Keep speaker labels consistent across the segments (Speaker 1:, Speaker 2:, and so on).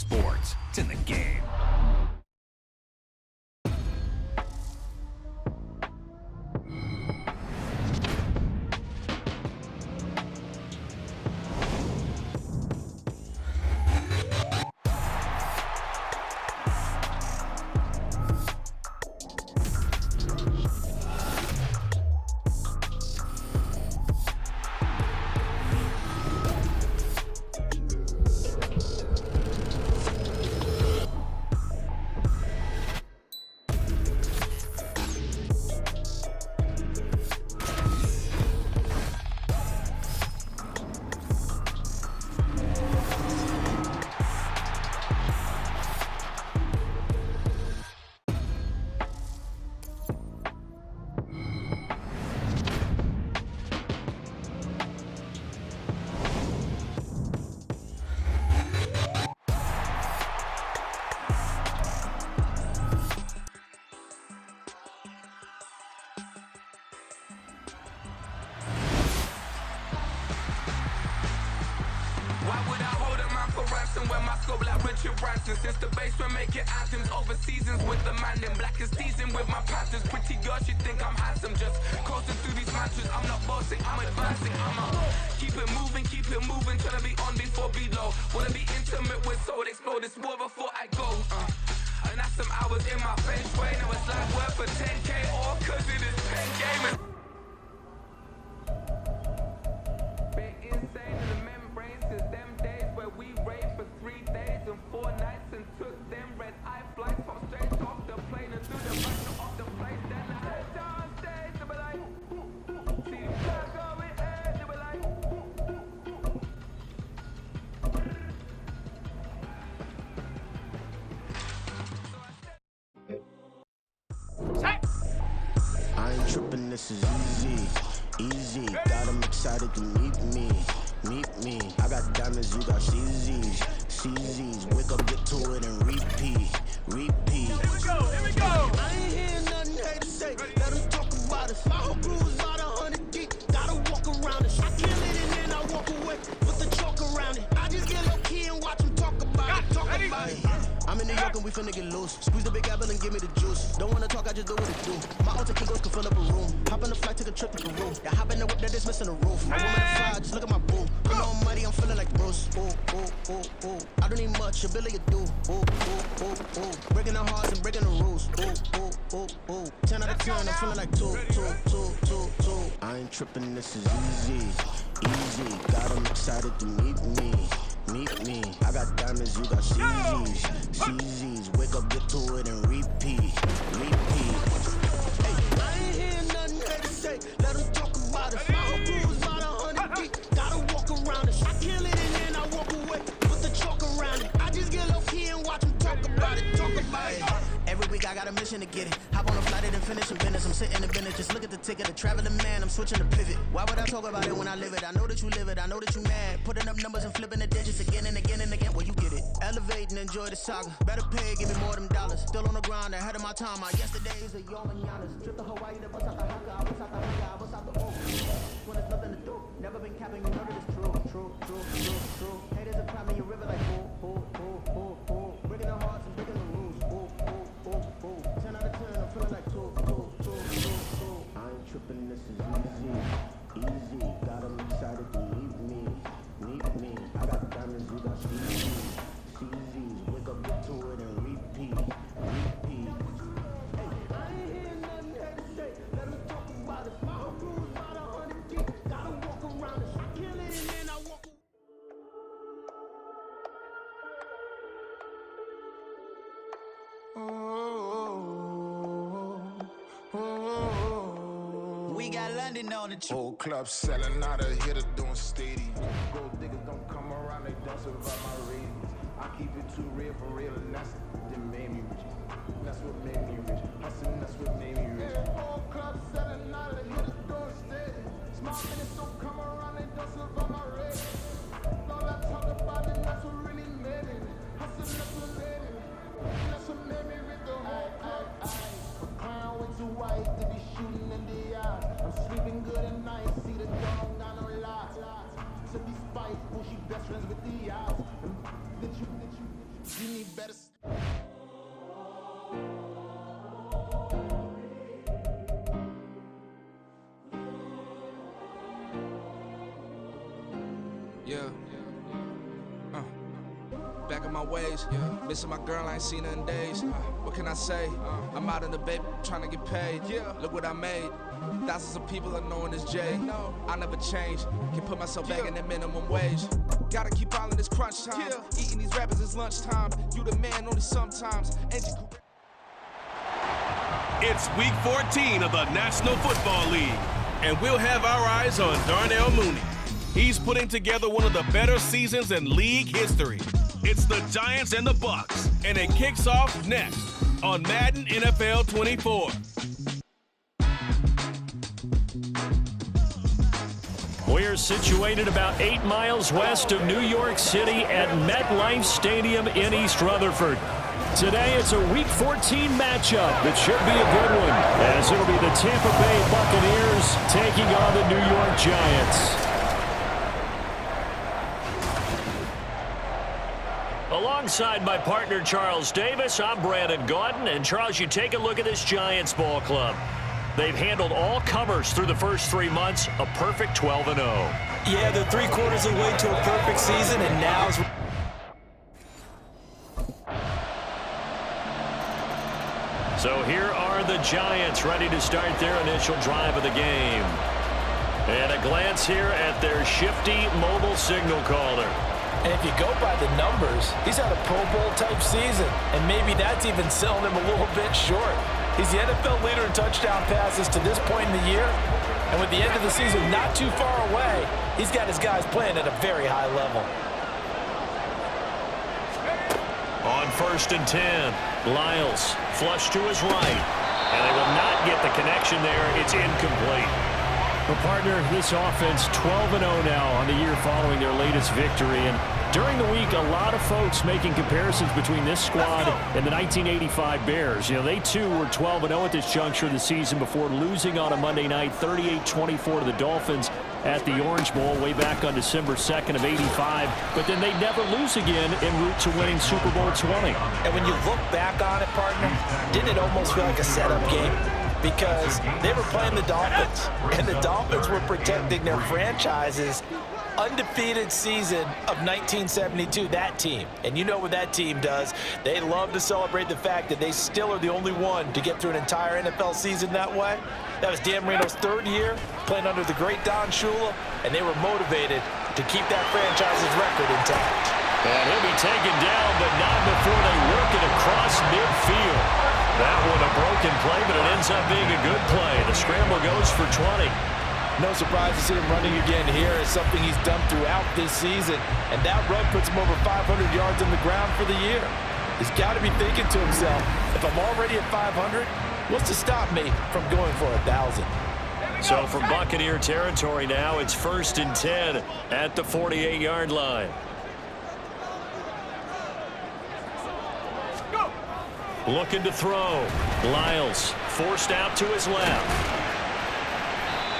Speaker 1: sports. It's in the game.
Speaker 2: Since the basement making anthems over seasons with the Madden. Black is teasing with my patterns. Pretty girl, she think I'm handsome. Just coasting through these matches. I'm not bossing, I'm advancing. Keep it moving, trying to be on before below. Wanna be intimate with soul, explore this war before I go. And that's some hours in my bench way. Now it's like work for 10K or cause it is pen gaming. Been insane in the membrane since them days where we raved for 3 days and 4 nights and took them red eye flights from straight off the plane and through the back of the place. Then I head down stage to be like, see the flag going in, to be like.
Speaker 3: I ain't tripping, this is easy. Got 'em excited to meet me. I got diamonds, you got CZs. Wake up, get to it, and repeat.
Speaker 4: Here we go.
Speaker 3: I ain't hearing nothing hate to say. Let 'em talk about us. My whole crew is about 100 deep. Gotta walk around it. I kill it and then I walk away with the chalk around it. I just get low key and watch 'em talk about it. I'm in New York and we finna get loose. Squeeze the big apple and give me the juice. Don't wanna talk, I just do what it do. My alter egos can fill up a room. Hop on the flight, take a trip to Peru. Yeah, hop in the whip that is missing the roof. My woman to fly, just look at my boo. You know I'm mighty, I'm feeling like Bruce. Ooh. I don't need much, ability to do. Ooh. Breaking the hearts and breaking the rules. Ooh. 10 out of 10, I'm feeling like two. I ain't tripping, this is easy. Got 'em excited to meet me. I got diamonds, you got CZs. Wake up, get to it, and repeat. Hey, I ain't hearing nothing hate to say. Let 'em talk about us. My whole crew is about 100 deep. Gotta walk around it. I kill it and then I walk away with the chalk around it. I just get low key and watch 'em talk about it. Every week I got a mission to get it. Hop on a flight and finish in business. I'm sitting in business, just look at the ticket. A traveling man, I'm switching to pivot. Why would I talk about it when I live it? I know that you live it, I know that you mad. Putting up numbers and flipping the digits again and again and again. Well, you get it. Elevate and enjoy the saga. Better pay, give me more them dollars. Still on the grind, ahead of my time. My yesterdays are your mananas. Trip to Hawaii to bust out the haka. I bust out the haka, I bust out the when there's nothing to do. Never been capping, you know that it's true. Haters are climbing your river like breaking the hearts and breaking the rules. 10 out of 10, I'm feeling like two. I ain't tripping, this is easy. Got 'em excited to meet me. I got diamonds, you got CZs. Wake up, get to it, and repeat. Hey, I ain't hearing nothing hate to say. Let 'em talk about us. My whole crew is about 100 deep. Gotta walk around us. I kill it and then I walk away.
Speaker 5: We got London on the
Speaker 6: Whole club selling out of here to doing stadium. Gold diggers don't come around, they don't survive my ratings. I keep it too real for real, and that's what made me rich. That's what made me rich. Hustling, that's what made me rich. Whole club selling out of here to doing stadium. Small minutes don't come around, they don't survive my ratings. All I talk about it, that's what really made me. Hustling, that's what made me. That's what made me rich. The whole club. A crown way too white to be shooting in the eye. I'm sleeping good at night, see the dog got no lies. To be spiteful, she best friends with the eyes. Did you
Speaker 2: Back in my ways, missing my girl, I ain't seen her in days. What can I say? I'm out in the baby, trying to get paid. Look what I made. Thousands of people are knowing this J. I never change, can put myself back in the minimum wage. Gotta keep all in this crunch time. Eating these rappers is lunchtime. You the man only sometimes.
Speaker 1: It's week 14 of the National Football League, and we'll have our eyes on Darnell Mooney. He's putting together one of the better seasons in league history. It's the Giants and the Bucks, and it kicks off next on Madden NFL 24.
Speaker 7: We're situated about 8 miles west of New York City at MetLife Stadium in East Rutherford. Today, it's a Week 14 matchup that should be a good one, as it'll be the Tampa Bay Buccaneers taking on the New York Giants. Alongside my partner, Charles Davis, I'm Brandon Gordon. And, Charles, you take a look at this Giants ball club. They've handled all comers through the first 3 months, a perfect 12-0.
Speaker 8: Yeah, they're 3/4 of the way to a perfect season, and now's...
Speaker 7: So here are the Giants ready to start their initial drive of the game. And a glance here at their shifty mobile signal caller.
Speaker 8: And if you go by the numbers, he's had a Pro Bowl-type season, and maybe that's even selling him a little bit short. He's the NFL leader in touchdown passes to this point in the year, and with the end of the season not too far away, he's got his guys playing at a very high level.
Speaker 7: On 1st and 10, Lyles flush to his right, and they will not get the connection there. It's incomplete. Well, partner, this offense 12-0 now on the year following their latest victory. And during the week, a lot of folks making comparisons between this squad and the 1985 Bears. You know, they too were 12-0 at this juncture of the season before losing on a Monday night 38-24 to the Dolphins at the Orange Bowl way back on December 2nd of '85. But then they'd never lose again en route to winning Super Bowl 20.
Speaker 8: And when you look back on it, partner, didn't it almost feel like a setup game? Because they were playing the Dolphins, and the Dolphins were protecting their franchise's undefeated season of 1972, that team. And you know what that team does. They love to celebrate the fact that they still are the only one to get through an entire NFL season that way. That was Dan Marino's 3rd year playing under the great Don Shula, and they were motivated to keep that franchise's record intact.
Speaker 7: And he'll be taken down, but not before they work it across midfield. That one a broken play, but it ends up being a good play. The scramble goes for 20.
Speaker 8: No surprise to see him running again here. It's something he's done throughout this season, and that run puts him over 500 yards on the ground for the year. He's got to be thinking to himself, if I'm already at 500, what's to stop me from going for 1,000?
Speaker 7: So from Buccaneer territory now, it's 1st and 10 at the 48-yard line. Looking to throw. Lyles forced out to his left.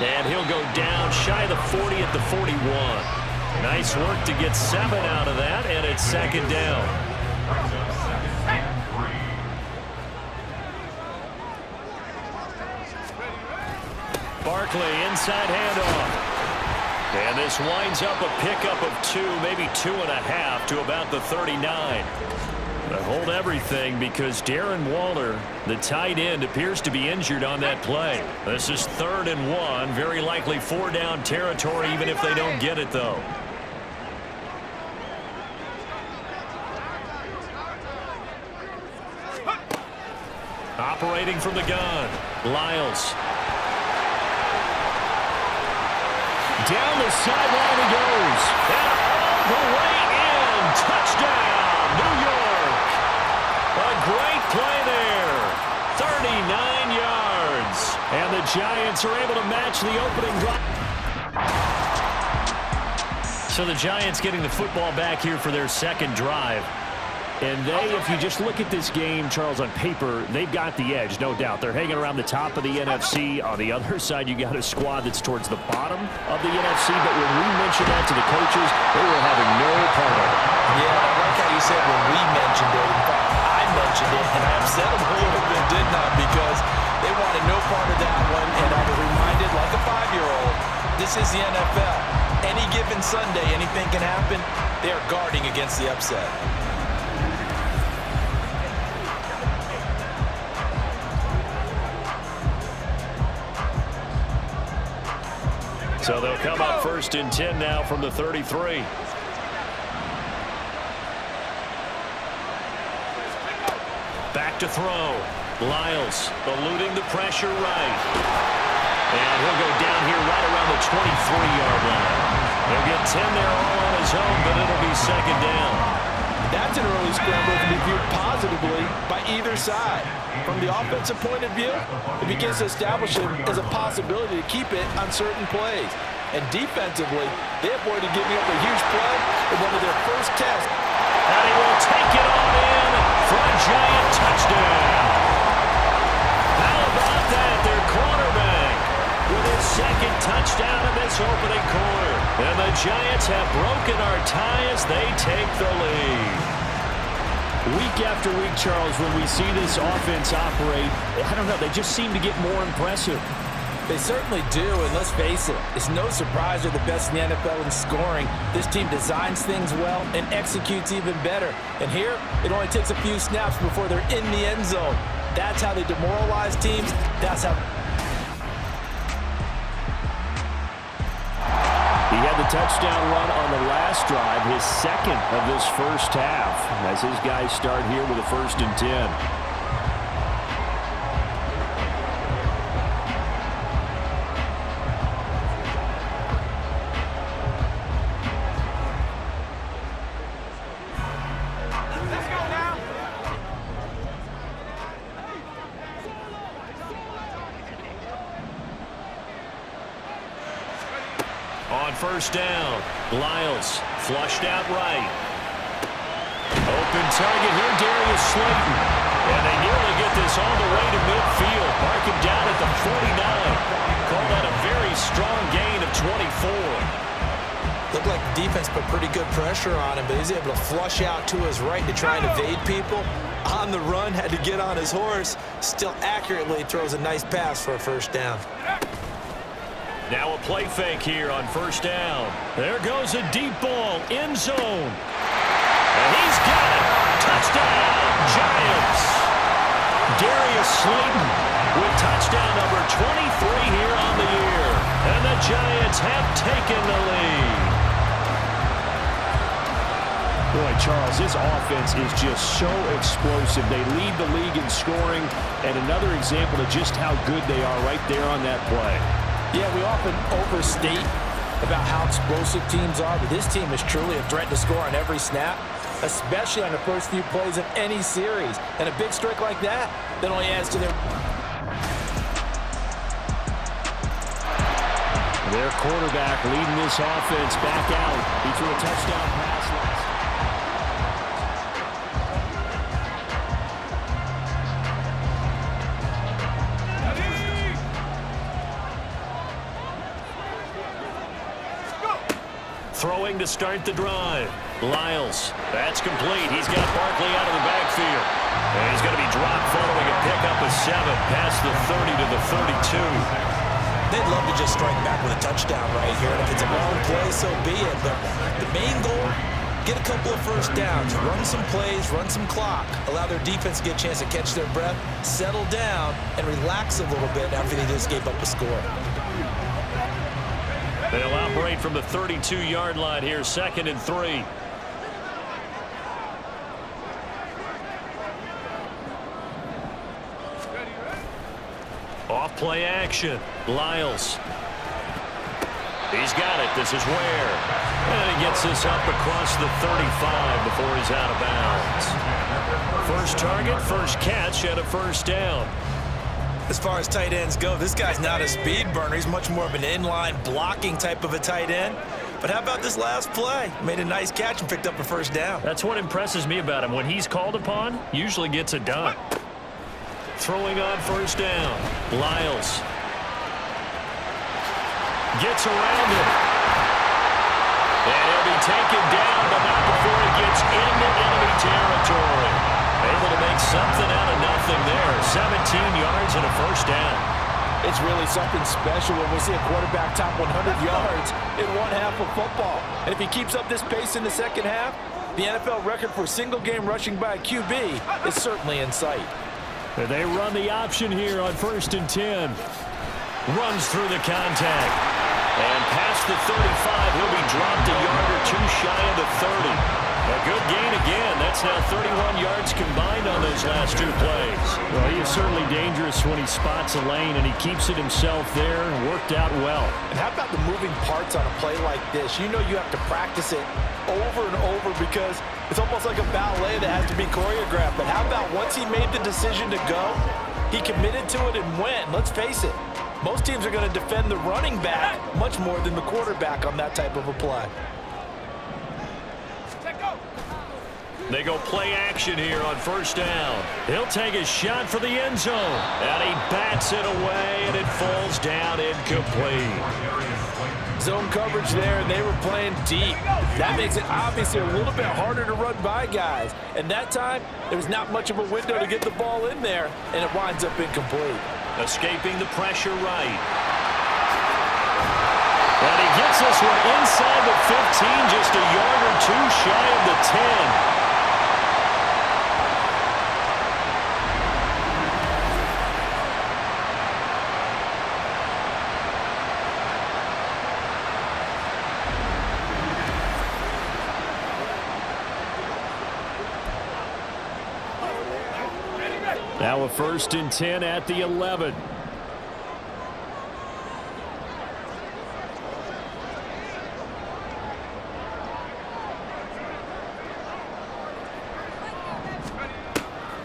Speaker 7: And he'll go down shy of the 40 at the 41. Nice work to get 7 out of that, and it's 2nd down. Barkley inside handoff. And this winds up a pickup of 2, maybe 2.5 to about the 39. But hold everything because Darren Waller, the tight end, appears to be injured on that play. This is 3rd and 1, very likely 4-down territory even if they don't get it, though. Operating from the gun, Lyles. Down the sideline he goes. And all the way in. Touchdown, New York. A great play there. 39 yards. And the Giants are able to match the opening drive. So the Giants getting the football back here for their 2nd drive. And they, if you just look at this game, Charles, on paper, they've got the edge, no doubt. They're hanging around the top of the NFC. On the other side, you got a squad that's towards the bottom of the NFC. But when we mentioned that to the coaches, they were having no part of it.
Speaker 8: Yeah, I like how you said when we mentioned it. In fact, I mentioned it, and I upset them a little bit, didn't I? Because they wanted no part of that one. And I was reminded, like a 5-year-old, this is the NFL. any given Sunday, anything can happen. They are guarding against the upset.
Speaker 7: So they'll come up 1st and 10 now from the 33. Back to throw. Lyles eluding the pressure right. And he'll go down here right around the 23-yard line. He'll get 10 there all on his own, but it'll be 2nd down.
Speaker 8: That's an early scramble that can be viewed positively by either side. From the offensive point of view, it begins to establish him as a possibility to keep it on certain plays. And defensively, they avoided giving up a huge play in one of their first tests.
Speaker 7: And he will take it on in for a giant touchdown. How about that? Their cornerback with his 2nd touchdown of this opening quarter. And the Giants have broken our tie as they take the lead.
Speaker 4: Week after week, Charles, when we see this offense operate, I don't know, they just seem to get more impressive.
Speaker 8: They certainly do, and let's face it, it's no surprise they're the best in the NFL in scoring. This team designs things well and executes even better. And here, it only takes a few snaps before they're in the end zone. That's how they demoralize teams. That's how...
Speaker 4: He had the touchdown run on the last drive, his 2nd of this first half, as his guys start here with a 1st and 10.
Speaker 7: On 1st down, Lyles flushed out right. Open target here, Darius Slayton. And they nearly get this all the way to midfield. Mark him down at the 49. Call that a very strong gain of 24.
Speaker 8: Looked like the defense put pretty good pressure on him, but he's able to flush out to his right to try and evade people. On the run, had to get on his horse. Still accurately throws a nice pass for a 1st down.
Speaker 7: Now a play fake here on 1st down. There goes a deep ball, end zone. And he's got it. Touchdown, Giants. Darius Slayton with touchdown number 23 here on the year. And the Giants have taken the lead.
Speaker 4: Boy, Charles, this offense is just so explosive. They lead the league in scoring, and another example of just how good they are right there on that play.
Speaker 8: Yeah, we often overstate about how explosive teams are, but this team is truly a threat to score on every snap, especially on the first few plays of any series. And a big strike like that only adds to their...
Speaker 4: Their quarterback leading this offense back out. He threw a touchdown pass last.
Speaker 7: Throwing to start the drive. Lyles, that's complete. He's got Barkley out of the backfield. And he's going to be dropped following a pickup of 7 past the 30 to the 32.
Speaker 8: They'd love to just strike back with a touchdown right here. And if it's a long play, so be it. But the main goal, get a couple of 1st downs, run some plays, run some clock, allow their defense to get a chance to catch their breath, settle down, and relax a little bit after they just gave up a score.
Speaker 7: They'll operate from the 32-yard line here, 2nd and 3. Off play action. Lyles. He's got it. This is Ware. And he gets this up across the 35 before he's out of bounds. First target, first catch, and a 1st down.
Speaker 8: As far as tight ends go, this guy's not a speed burner. He's much more of an inline blocking type of a tight end. But how about this last play? Made a nice catch and picked up a 1st down.
Speaker 7: That's what impresses me about him. When he's called upon, usually gets it done. Throwing on 1st down. Lyles. Gets around him. And he'll be taken down, but not before he gets into enemy territory. Able to make something out of nothing there. 17 yards and a 1st down.
Speaker 8: It's really something special when we see a quarterback top 100 yards in one half of football. And if he keeps up this pace in the second half, the NFL record for single-game rushing by a QB is certainly in sight.
Speaker 7: And they run the option here on 1st and 10. Runs through the contact. And past the 35, he'll be dropped a yard or two shy of the 30. A good gain again. That's now 31 yards combined on those last two plays.
Speaker 4: Well, he is certainly dangerous when he spots a lane, and he keeps it himself there and worked out well.
Speaker 8: And how about the moving parts on a play like this? You know you have to practice it over and over because it's almost like a ballet that has to be choreographed. But how about once he made the decision to go, he committed to it and went. Let's face it, most teams are going to defend the running back much more than the quarterback on that type of a play.
Speaker 7: They go play action here on 1st down. He'll take a shot for the end zone. And he bats it away, and it falls down incomplete.
Speaker 8: Zone coverage there, and they were playing deep. That makes it obviously a little bit harder to run by guys. And that time, there was not much of a window to get the ball in there, and it winds up incomplete.
Speaker 7: Escaping the pressure right. And he gets this one inside the 15, just a yard or two shy of the 10.
Speaker 4: Now a 1st and 10 at the 11.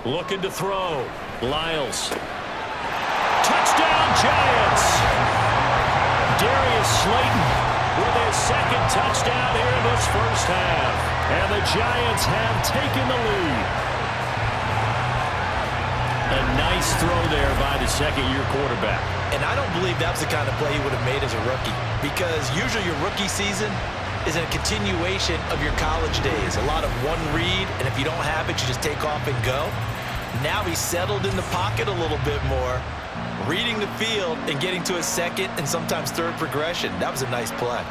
Speaker 7: Looking to throw. Lyles. Touchdown, Giants! Darius Slayton with his second touchdown here in this first half. And the Giants have taken the lead. A nice throw there by the second-year quarterback.
Speaker 8: And I don't believe that was the kind of play he would have made as a rookie, because usually your rookie season is a continuation of your college days. A lot of one read, and if you don't have it, you just take off and go. Now he's settled in the pocket a little bit more, reading the field and getting to his second and sometimes third progression. That was a nice play.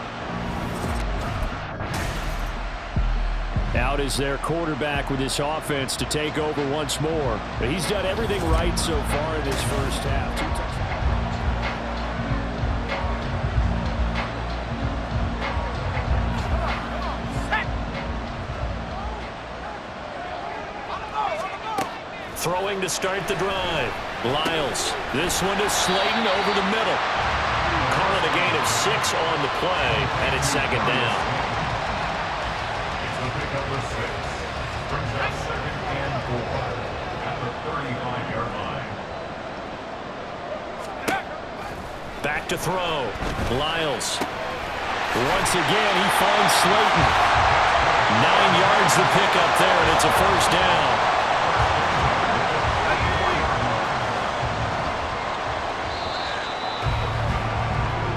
Speaker 4: Out is their quarterback with this offense to take over once more. But he's done everything right so far in this first half.
Speaker 7: Throwing to start the drive. Lyles. This one to Slayton over the middle. Calling a gain of 6 on the play, and it's second down.
Speaker 9: Number 6 brings up 2nd and 4 at the 35-yard line.
Speaker 7: Back to throw. Lyles. Once again, he finds Slayton. 9 yards the pickup there, and it's a first down.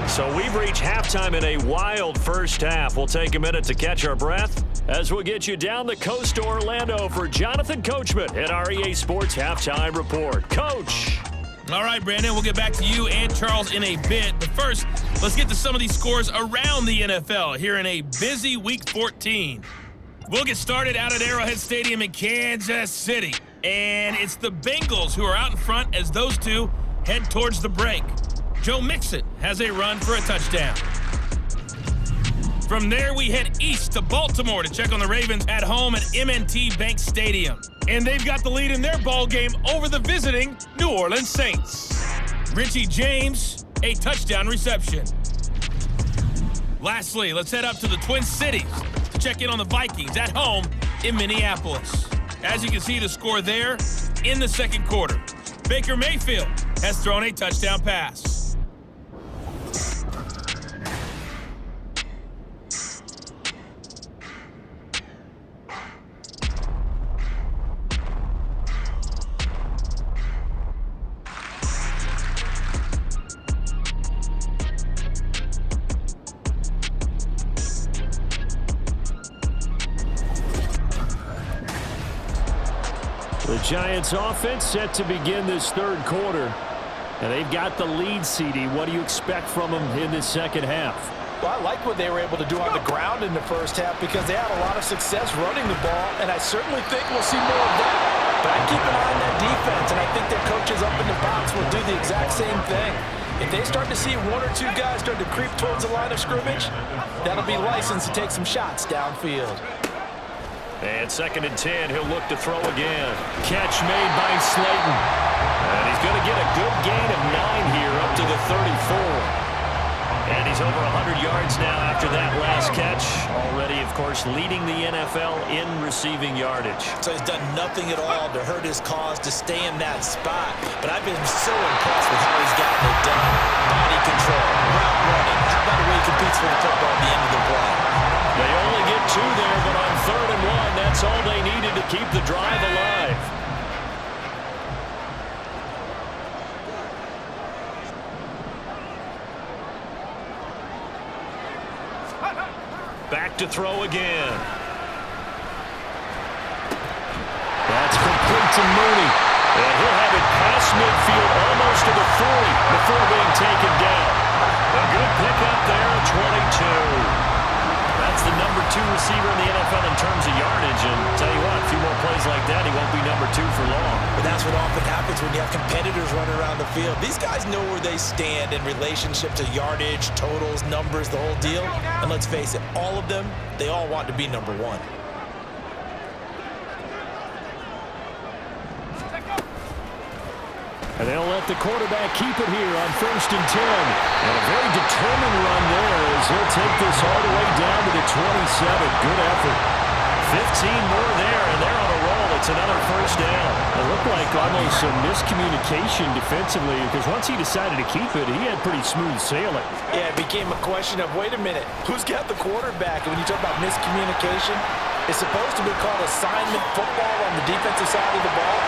Speaker 7: So we've reached halftime in a wild first half. We'll take a minute to catch our breath as we'll get you down the coast to Orlando for Jonathan Coachman at our EA Sports Halftime Report. Coach.
Speaker 1: All right, Brandon, we'll get back to you and Charles in a bit. But first, let's get to some of these scores around the NFL here in a busy Week 14. We'll get started out at Arrowhead Stadium in Kansas City. And it's the Bengals who are out in front as those two head towards the break. Joe Mixon has a run for a touchdown. From there, we head east to Baltimore to check on the Ravens at home at M&T Bank Stadium. And they've got the lead in their ball game over the visiting New Orleans Saints. Richie James, a touchdown reception. Lastly, let's head up to the Twin Cities to check in on the Vikings at home in Minneapolis. As you can see, the score there in the second quarter. Baker Mayfield has thrown a touchdown pass.
Speaker 4: The Giants offense set to begin this third quarter. And they've got the lead, CD. What do you expect from them in this second half?
Speaker 8: Well, I like what they were able to do on the ground in the first half because they had a lot of success running the ball, and I certainly think we'll see more of that. But I keep an eye on that defense, and I think their coaches up in the box will do the exact same thing. If they start to see one or two guys start to creep towards the line of scrimmage, that'll be license to take some shots downfield.
Speaker 7: And 2nd and 10, he'll look to throw again. Catch made by Slayton. And he's going to get a good gain of 9 here up to the 34. And he's over 100 yards now after that last catch. Already, of course, leading the NFL in receiving yardage.
Speaker 8: So he's done nothing at all to hurt his cause to stay in that spot. But I've been so impressed with how he's gotten it done. Body control, route running. How about the way he competes for the football at the end of the play?
Speaker 7: They only get 2 there, but on 3rd and 1, that's all they needed to keep the drive alive. Back to throw again.
Speaker 4: That's complete to Mooney.
Speaker 7: And he'll have it past midfield almost to the 40 before being taken down. A good pickup there, 22. That's the number 2 receiver in the NFL in terms of yardage. And tell you what, a few more plays like that, he won't be number 2 for long.
Speaker 8: But that's what often happens when you have competitors running around the field. These guys know where they stand in relationship to yardage, totals, numbers, the whole deal. And let's face it, all of them, they all want to be number 1.
Speaker 4: And they'll let the quarterback keep it here on 1st and 10. And a very determined run there as he'll take this all the way down to the 27. Good effort.
Speaker 7: 15 more there, and they're on a roll. It's another 1st down.
Speaker 4: It looked like almost some miscommunication defensively because once he decided to keep it, he had pretty smooth sailing.
Speaker 8: Yeah, it became a question of, wait a minute, who's got the quarterback? And when you talk about miscommunication, it's supposed to be called assignment football on the defensive side of the ball.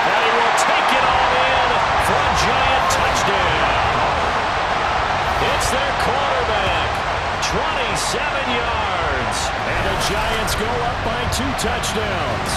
Speaker 7: And he will take it all in for a giant touchdown. It's their quarterback, 27 yards.
Speaker 4: And the Giants go up by 2 touchdowns.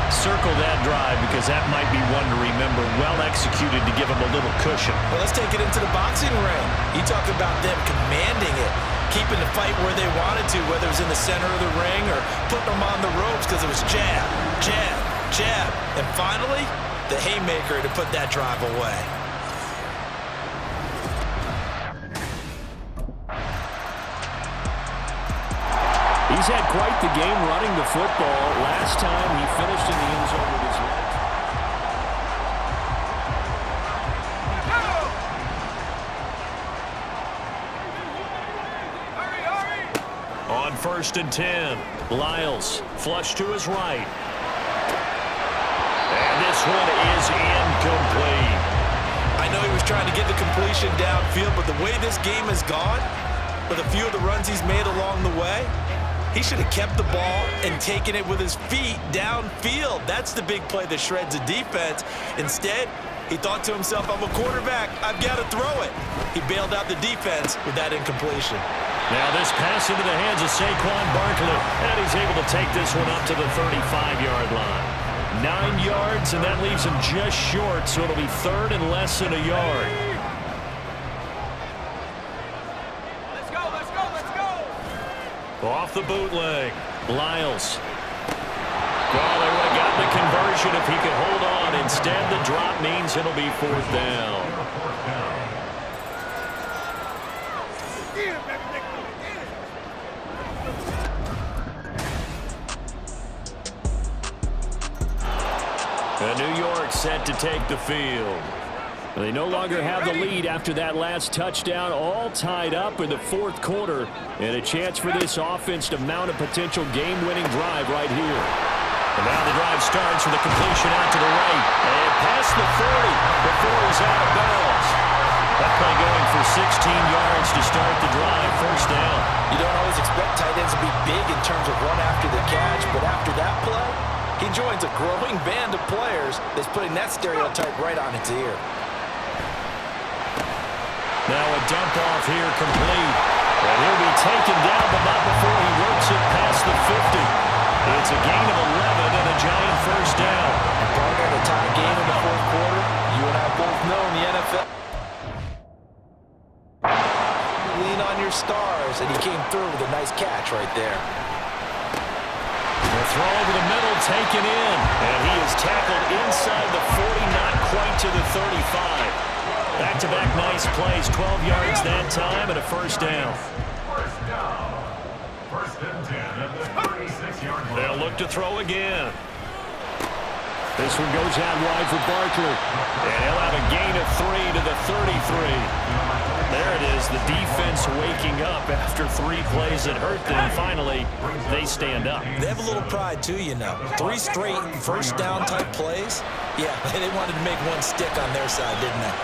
Speaker 7: Circle that drive because that might be one to remember. Well executed to give them a little cushion.
Speaker 8: Well, let's take it into the boxing ring. You talked about them commanding it, keeping the fight where they wanted to, whether it was in the center of the ring or putting them on the ropes because it was jab, jab, jab. And finally, the haymaker to put that drive away.
Speaker 4: He's had quite the game running the football. Last time he finished in the end zone with his left.
Speaker 7: On 1st and 10, Lyles flush to his right. And this one is incomplete.
Speaker 8: I know he was trying to get the completion downfield, but the way this game has gone, with a few of the runs he's made along the way, he should have kept the ball and taken it with his feet downfield. That's the big play that shreds the defense. Instead, he thought to himself, I'm a quarterback, I've got to throw it. He bailed out the defense with that incompletion.
Speaker 7: Now this pass into the hands of Saquon Barkley, and he's able to take this one up to the 35-yard line. 9 yards, and that leaves him just short, so it'll be 3rd and less than a yard. Off the bootleg, Lyles. Well, they would have gotten the conversion if he could hold on. Instead, the drop means it'll be 4th down. And New York set to take the field.
Speaker 4: They no longer have the lead after that last touchdown, all tied up in the 4th quarter, and a chance for this offense to mount a potential game-winning drive right here.
Speaker 7: And now the drive starts with a completion out to the right, and past the 40 before he's out of bounds. That play going for 16 yards to start the drive, 1st down.
Speaker 8: You don't always expect tight ends to be big in terms of run after the catch, but after that play, he joins a growing band of players that's putting that stereotype right on its ear.
Speaker 7: Now a dump off here complete. And he'll be taken down, but not before he works it past the 50. It's a gain of 11 and a giant 1st down.
Speaker 8: Partner, in a tie game in the 4th quarter, you and I both know NFL. Lean on your stars, and he came through with a nice catch right there.
Speaker 7: The throw over the middle, taken in, and he is tackled inside the 40, not quite to the 35. Back-to-back nice plays, 12 yards that time, and a first down.
Speaker 9: First and 10 at the 36-yard line.
Speaker 7: They'll look to throw again. This one goes out wide for Barkley. And he'll have a gain of 3 to the 33. There it is, the defense waking up after 3 plays that hurt them. Finally, they stand up.
Speaker 8: They have a little pride, too, you know. 3 straight first down type plays. Yeah, they wanted to make one stick on their side, didn't they?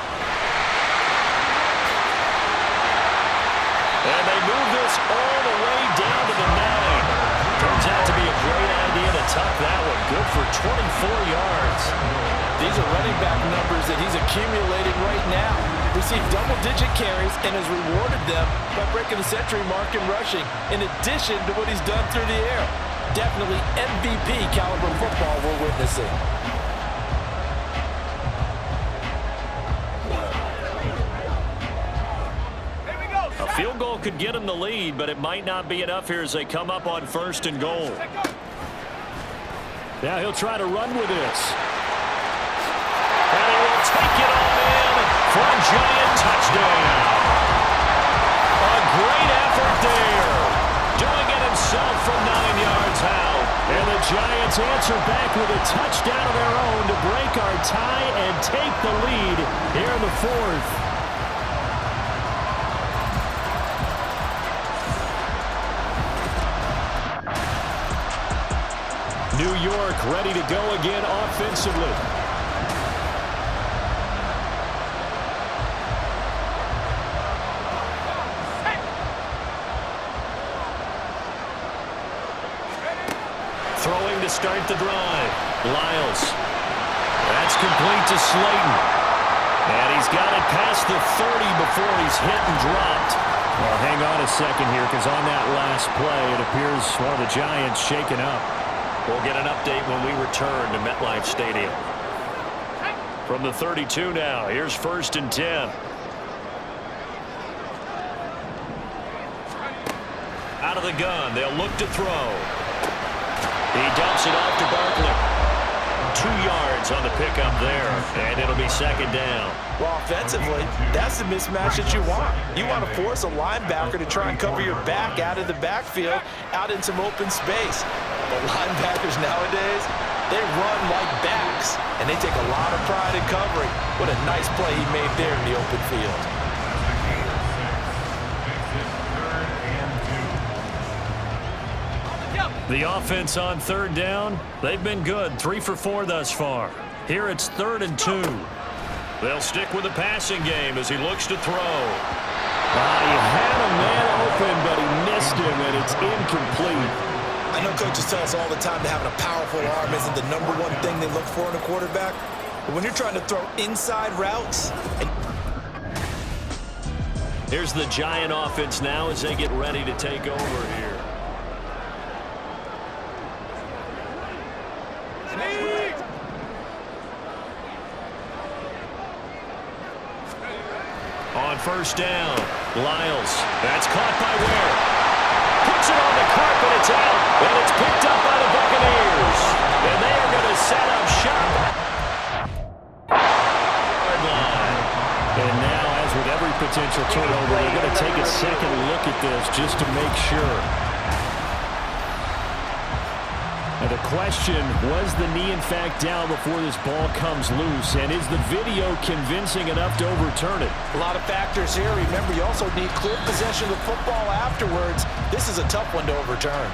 Speaker 7: And they move this all the way down to the 9. Turns out to be a great idea to tuck that one. Good for 24 yards.
Speaker 8: These are running back numbers that he's accumulating right now. Received double-digit carries and has rewarded them by breaking the century mark in rushing, in addition to what he's done through the air. Definitely MVP caliber football we're witnessing.
Speaker 7: Field goal could get him the lead, but it might not be enough here as they come up on first and goal.
Speaker 4: Now he'll try to run with this.
Speaker 7: And he will take it on in for a giant touchdown. A great effort there. Doing it himself from 9 yards out. And the Giants answer back with a touchdown of their own to break our tie and take the lead here in the 4th.
Speaker 4: New York ready to go again offensively.
Speaker 7: Throwing to start the drive. Lyles. That's complete to Slayton. And he's got it past the 30 before he's hit and dropped.
Speaker 4: Well, hang on a second here, because on that last play, it appears one of the Giants shaken up.
Speaker 7: We'll get an update when we return to MetLife Stadium. From the 32 now, here's first and 10. Out of the gun, they'll look to throw. He dumps it off to Barkley. 2 yards on the pickup there, and it'll be second down.
Speaker 8: Well, offensively, that's the mismatch that you want. You want to force a linebacker to try and cover your back out of the backfield, out in some open space. But linebackers nowadays, they run like backs, and they take a lot of pride in covering. What a nice play he made there in the open field.
Speaker 7: The offense on third down, they've been good. 3 for 4 thus far. Here it's 3rd and 2. They'll stick with the passing game as he looks to throw.
Speaker 4: He had a man open, but he missed him, and it's incomplete.
Speaker 8: I know coaches tell us all the time that having a powerful arm isn't the #1 thing they look for in a quarterback. But when you're trying to throw inside routes...
Speaker 7: Here's the Giant offense now as they get ready to take over here. On first down, Lyles. That's caught by Ware. Puts it on the carpet, it's out, and it's picked up by the Buccaneers. And they are going to set up shop.
Speaker 4: And now, as with every potential turnover, they're going to take a second look at this just to make sure. Now the question, was the knee in fact down before this ball comes loose? And is the video convincing enough to overturn it?
Speaker 8: A lot of factors here. Remember, you also need clear possession of the football afterwards. This is a tough one to overturn.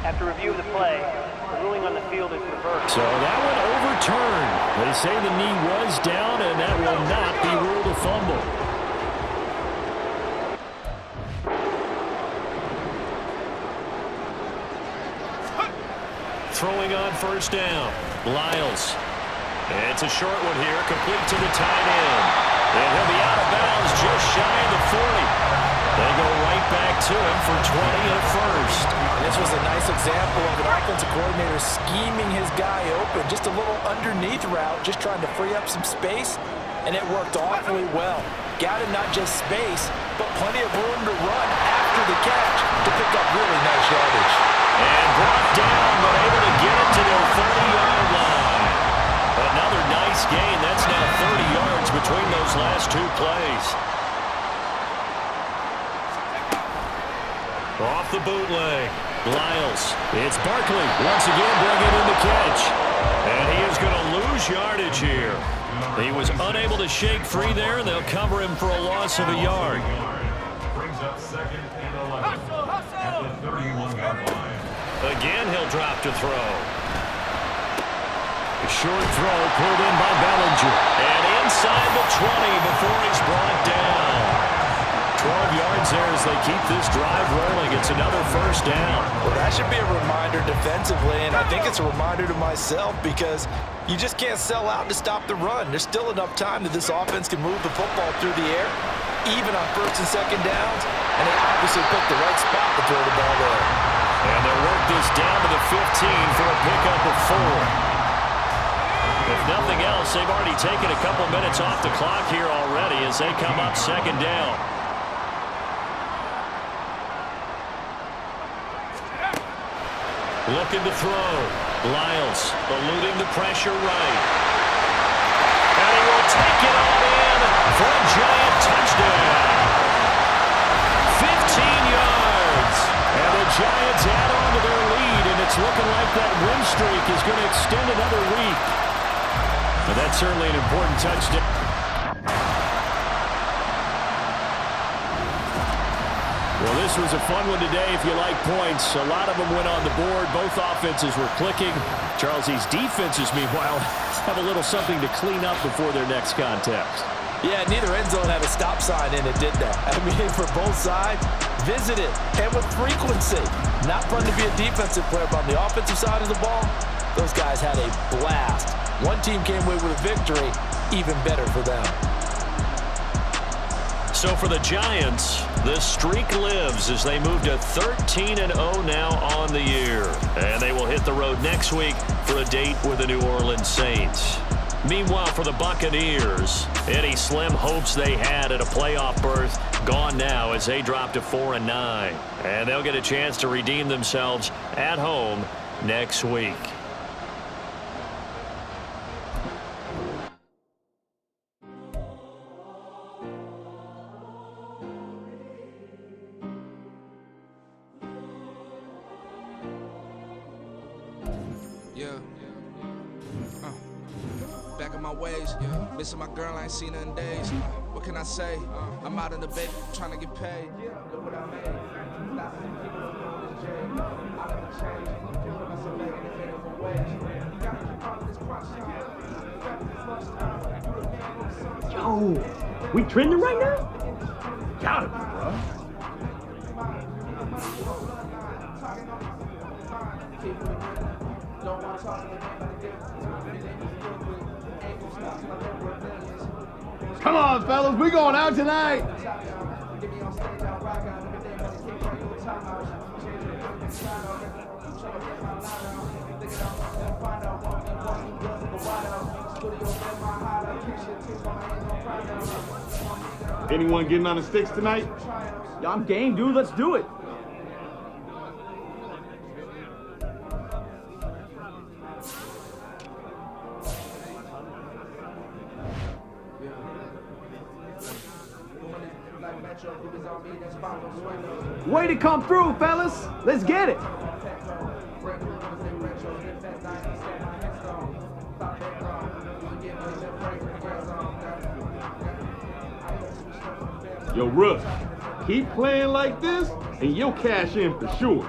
Speaker 10: After review of the play, the ruling on the field is reversed.
Speaker 4: So that one overturned. They say the knee was down, and that will not be ruled a fumble.
Speaker 7: Throwing on first down, Lyles. It's a short one here, complete to the tight end. And he'll be out of bounds just shy of the 40. They go right back to him for 20 and a first.
Speaker 8: This was a nice example of an offensive coordinator scheming his guy open. Just a little underneath route, just trying to free up some space, and it worked awfully well. Got him not just space, but plenty of room to run after the catch to pick up really nice yardage.
Speaker 7: And brought down, but able to get it to their 30-yard line. Another nice gain. That's now 30 yards between those last two plays. Off the bootleg. Lyles. It's Barkley once again bringing in the catch. And he is going to lose yardage here. He was unable to shake free there, and they'll cover him for a loss of a yard.
Speaker 9: Brings up 2nd and 11 at the 31-yard line.
Speaker 7: Again, he'll drop to throw. A short throw pulled in by Bellinger. And inside the 20 before he's brought down. 12 yards there as they keep this drive rolling. It's another first down.
Speaker 8: Well, that should be a reminder defensively, and I think it's a reminder to myself because you just can't sell out to stop the run. There's still enough time that this offense can move the football through the air, even on 1st and 2nd downs, and they obviously picked the right spot to throw the ball there.
Speaker 7: And they'll work this down to the 15 for a pickup of 4. If nothing else, they've already taken a couple minutes off the clock here already as they come up 2nd down. Looking to throw. Lyles eluding the pressure right. And he will take it on in for a giant touchdown. 15 yards. And the Giants add on to their lead, and it's looking like that win streak is going to extend another week. But that's certainly an important touchdown. Well, this was a fun one today if you like points. A lot of them went on the board. Both offenses were clicking. Charles, these defenses, meanwhile, have a little something to clean up before their next contest.
Speaker 8: Yeah, neither end zone had a stop sign in it, did that? I mean, for both sides, visit it, and with frequency. Not fun to be a defensive player, but on the offensive side of the ball, those guys had a blast. One team came away with a victory, even better for them.
Speaker 7: So for the Giants, the streak lives as they move to 13-0 now on the year. And they will hit the road next week for a date with the New Orleans Saints. Meanwhile, for the Buccaneers, any slim hopes they had at a playoff berth gone now as they drop to 4-9. And they'll get a chance to redeem themselves at home next week.
Speaker 2: Back in my ways, missing my girl, I ain't seen her in days. What can I say? I'm out in the bay trying to get paid. Look what I made.
Speaker 11: Yo, we trending right now? Gotta be, bro. Come on, fellas, we going out tonight. Anyone getting on the sticks tonight?
Speaker 12: Yo, I'm game, dude. Let's do it. Way to come through, fellas. Let's get it.
Speaker 11: Yo, Russ, keep playing like this and you'll cash in for sure.